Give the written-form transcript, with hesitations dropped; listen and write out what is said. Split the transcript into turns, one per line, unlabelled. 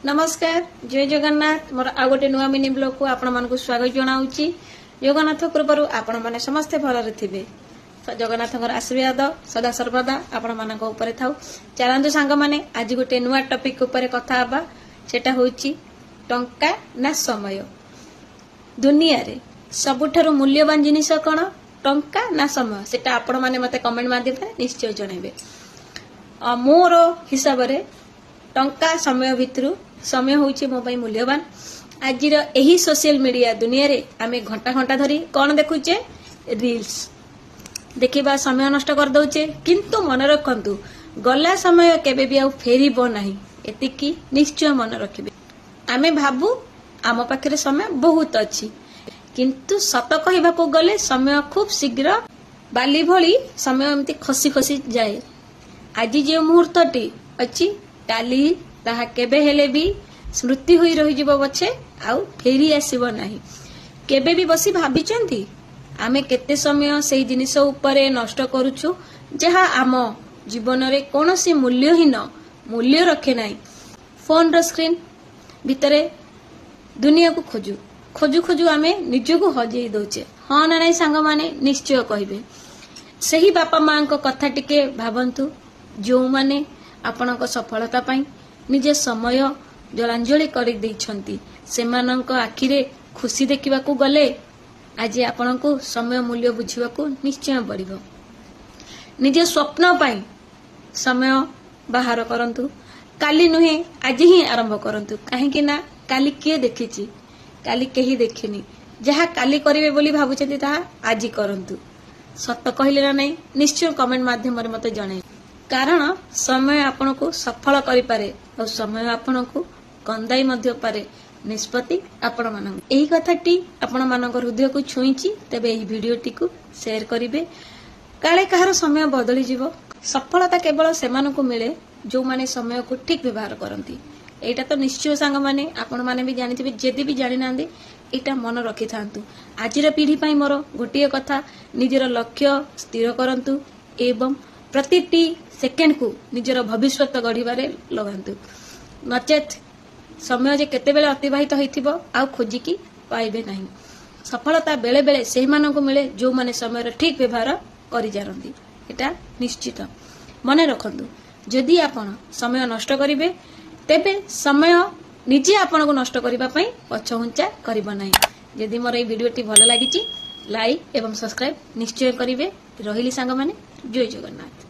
नमस्कार जय जगन्नाथ मोर आ गोटे नुआ मिनी ब्लॉग को आपण मानक स्वागत जनाऊँगी। जगन्नाथ कृपारू आपण मैंने समस्ते भलरे थे। जगन्नाथ आशीर्वाद सदा सर्वदा आपण मान थाऊ। चलतु सांग मैंने आज गोटे नुआ टॉपिक उपर कथा हवा। सेटा होची टंका ना समय। दुनिया रे सबुठारु मूल्यवान जिनिस कौन टंका ना समय सेटा आपण माने मते कमेंट माध्यम निश्चय जनइबे। मोर हिसाब रे टंका समय भितरु समय होची मो पई मूल्यवान। आज एही सोशल मीडिया दुनिया रे आमे घंटा घंटा धरी कौन देखुचे रील्स देखिबा समय नष्ट कर दउचे। किंतु मन रखंतु गला समय केबे भी आ फेरीबो नाही एतिकी निश्चय मन रखिबे। आमे भाबू आम पाखरे समय बहुत अछि किंतु सत कहबाको गले समय खूब शीघ्र बाली भली समय एमती खसी खसी जाए। आज जे मुहूर्तटी अछि काली ताहा केबे हेले भी स्मृति होई रही जीव बछे आउ फेरी आसीबो नाही। केबे भी बसी भाबिचंती आमे केते समय सेही जिनिस उपरे नष्ट करूछु जहा आम जीवन रे कोनोसी मूल्यहीन मूल्य रखे नाही। फोन रो स्क्रीन भितरे दुनिया को खोजु खोजु खोजु आमे निजको हजेई दउचे। हाँ ना नाही सांग माने निश्चय कहिबे। सेही बापा मां को कथा टिके भाबंतु जो माने आपणक सफलता पाई निजे समय जलांजलि कर देइछंती। सेमानंक आखिरे खुशी देखिबाकू गले आज आपणकू समय मूल्य बुझिबाकू निश्चय पड़िबो। निजे स्वप्न पाई समय बाहर करंतु। काली नुहे आज ही आरंभ करंतु। काहे कि ना काली किए देखिछि काली केही देखिनी। जहा काली करिवे बोली भाबुछथि ताहा आज करंतु। सत्य कहिले ना नहीं निश्चय कमेंट माध्यम रे मते जणाई। कारण समय आपण को सफल करि पारे और समय आपण को कंदाई मध्य पारे। निष्पत्ति आपण मान एही कथाटी आपण मानक हृदय को छुईची तबे एही वीडियोटी को शेयर करिवे। काले कहार समय बदली जीवो। सफलता केवल सेमान को मिले जो माने समय को ठीक व्यवहार करंती। एटा तो निश्चय सांग माने आपण माने भी जानिथिबे। जेदी भी जानि नांदे एटा मन रखि थांतु। आजिर पीढ़ी पई मोर गोटिए कथा निजर लक्ष्य स्थिर करंतु एवं प्रतिटी सेकेंड को निजर भविष्य गढ़िबारे लगांतु। नचेत समय जे केते बेले अतिबाहित होइथिबो आ खोजिकी पाइबे नाही। सफलता बेले बेले सेही माननको मिले जो माने समय ठीक व्यवहार करि जारंती। एटा निश्चित मने रखंतु। जदि आपण समय नष्ट करिवे तेबे समय निजे आपनको नष्ट करिबा पई पछहुंचा करिबो नाही। जदि मोर ए वीडियोटी भलो लागिची लाइक एवं सब्सक्राइब निश्चय करिवे। रहिली सांग माने जय जगन्नाथ।